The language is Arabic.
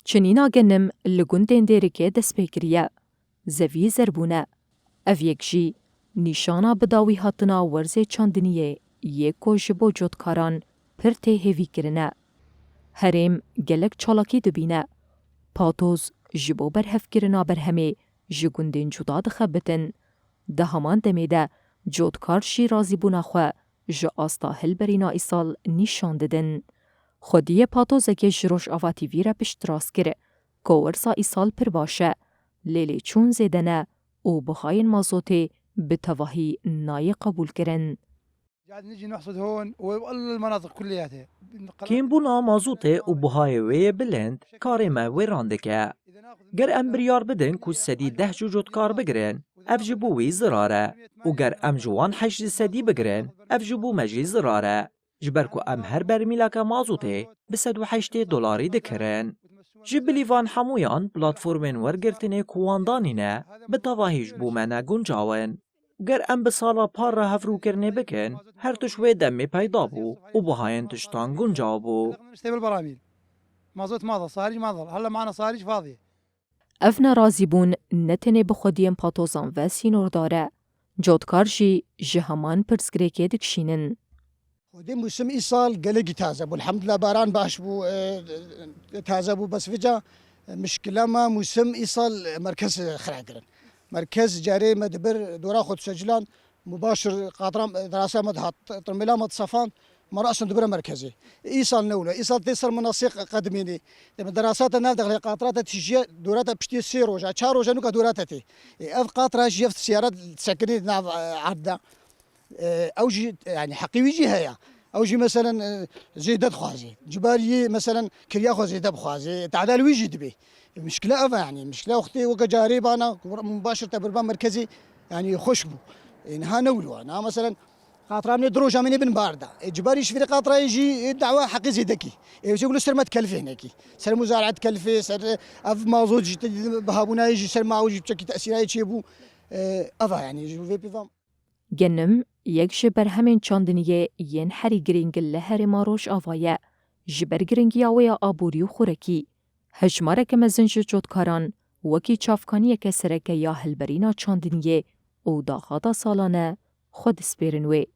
چنینا گنم لگوندین دیرکه دست پیکریه. زوی زربونه. اف یکشی نیشانا بداوی هاتنا ورزه چاندنیه یکو جبو جودکاران پر ته هیوی کرنه. هریم گلک چالاکی دبینه. پاتوز جبو برهف کرنا برهمه جگوندین جدا دخبتن. ده همان دمیده جودکار شی رازی بونا خواه جا آستا هل برینا ایسال نیشان ددن. خودی پاتوزه جروش آواتی ویره پشت راست کره که ورسا ایسال پر باشه. لیلی چون زیدنه او بخاین مازوته به تواهی نای قبول کرن. قاعد نجي نحصد هون والمناطق كلياتها کیم بونا مازوته و بهای وی بلند کاری ما ویرانده که. گر ام بریار بدن که سدی 10 جوجود کار بگرن اف جبو وی زراره و گر ام جوان 8 سدی بگرن اف جبو مجی زراره جبر که ام هر برمیلاک مازوته به $108 دکرن. جبلیوان حمویان پلاتفورمین ورگرتنه کواندانینه به تواهیش بومنه گنجاون. گر ام به سالا پار را هفرو کرنه بکن هر تشوی دمی پیدا بو و بهاین تشتان گنجا بو. نشتري بالبراميل مازوت ماضى صارج ماضى هلا معنا صارج فاضيه. افنا رازی بون نتنه بخودیم پاتوزان و سینور داره. جودکار جی جهمان پرسگریکه دکشینن. ودي موسم إيصال قلقي تازة والحمد لله باران باش بو تازة بو بس فجأة مشكلة ما موسم إيصال مركز خراقرن مركز جاري مدبر دورا خود سجلان مباشر قاطرام دراسة مدهات طرميلا متصفان مرأس دبر مركزي إيصال نولة إيصال تيسر مناسق قدميني دراسات الناف داخل قاطرات تشجيع دورات بشتي سيروجا شاروجا نوكا دوراتتي اف قاطرة جيفت سيارات تسكني ناف عبدا اوجي يعني حقيقي هيا اوجي مثلا زيدات خوازي جباري مثلا كريا خو زيدات خوازي تعدال ويجي دبي مشكله افا يعني مشكله اختي وكا جارب انا مباشر تبربان مركزي يعني خشبو يعني ها نولو انا مثلا قاطره من دروجه من ابن بارده جباري شفري قاطره يجي دعوه حقي زيدكي يقولوا سر ما تكلفي هناكي سر مزارعه تكلفي سر اف مازوج بهابونا يجي سر ما وجي بشكل تاثيرات يجيبو افا يعني جو في بيفام گنم یک جبر همین چاندنیه ین هری گرینگ لهر ماروش آوایه. جبر گرینگی آویا آبوری و خورکی. هجماره که مزنج جودکاران وکی چافکانیه که سرکه یا هلبرینا چاندنیه او داخادا سالانه خود سپیرنوی.